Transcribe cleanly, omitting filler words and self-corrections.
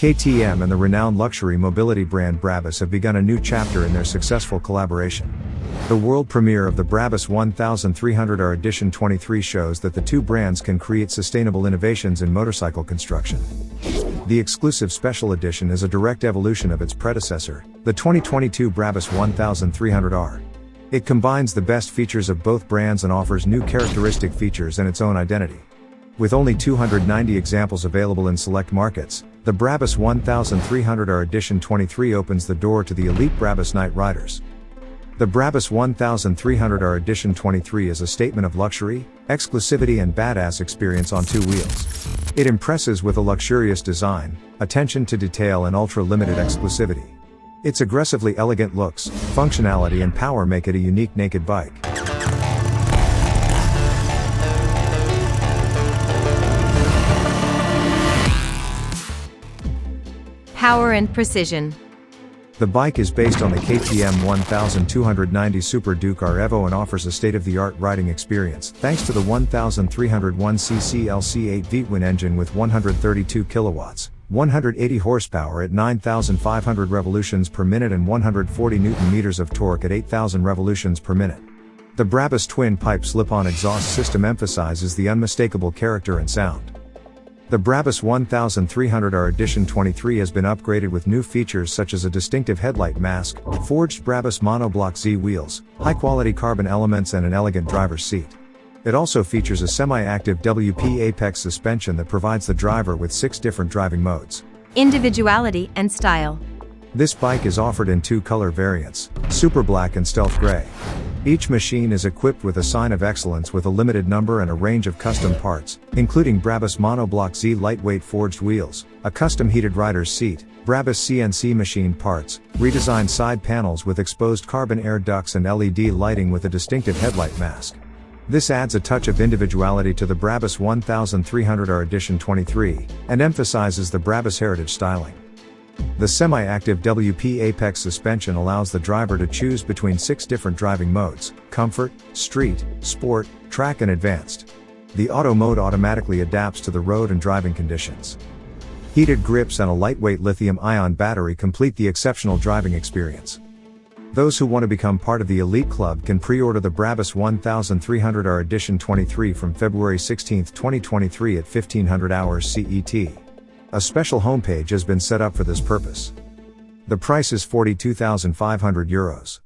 KTM and the renowned luxury mobility brand Brabus have begun a new chapter in their successful collaboration. The world premiere of the Brabus 1300R Edition 23 shows that the two brands can create sustainable innovations in motorcycle construction. The exclusive special edition is a direct evolution of its predecessor, the 2022 Brabus 1300R. It combines the best features of both brands and offers new characteristic features and its own identity. With only 290 examples available in select markets, the Brabus 1300R Edition 23 opens the door to the elite Brabus Night Riders. The Brabus 1300R Edition 23 is a statement of luxury, exclusivity and badass experience on two wheels. It impresses with a luxurious design, attention to detail and ultra-limited exclusivity. Its aggressively elegant looks, functionality and power make it a unique naked bike. Power and precision. The bike is based on the KTM 1290 Super Duke R Evo and offers a state-of-the-art riding experience thanks to the 1301cc LC8 V-twin engine with 132 kilowatts, 180 horsepower at 9,500 revolutions per minute and 140 Nm of torque at 8,000 revolutions per minute. The Brabus twin-pipe slip-on exhaust system emphasizes the unmistakable character and sound. The Brabus 1300R Edition 23 has been upgraded with new features such as a distinctive headlight mask, forged Brabus monoblock Z wheels, high-quality carbon elements and an elegant driver's seat. It also features a semi-active WP Apex suspension that provides the driver with 6 different driving modes. Individuality and style. This bike is offered in 2 color variants, Super Black and Stealth Gray. Each machine is equipped with a sign of excellence with a limited number and a range of custom parts, including Brabus Monoblock Z lightweight forged wheels, a custom heated rider's seat, Brabus CNC machined parts, redesigned side panels with exposed carbon air ducts and LED lighting with a distinctive headlight mask. This adds a touch of individuality to the Brabus 1300R Edition 23, and emphasizes the Brabus heritage styling. The semi-active WP Apex suspension allows the driver to choose between 6 different driving modes: comfort, street, sport, track and advanced. The auto mode automatically adapts to the road and driving conditions. Heated grips and a lightweight lithium-ion battery complete the exceptional driving experience. Those who want to become part of the elite club can pre-order the Brabus 1300R Edition 23 from February 16, 2023 at 1500 hours CET. A special homepage has been set up for this purpose. The price is €42,500.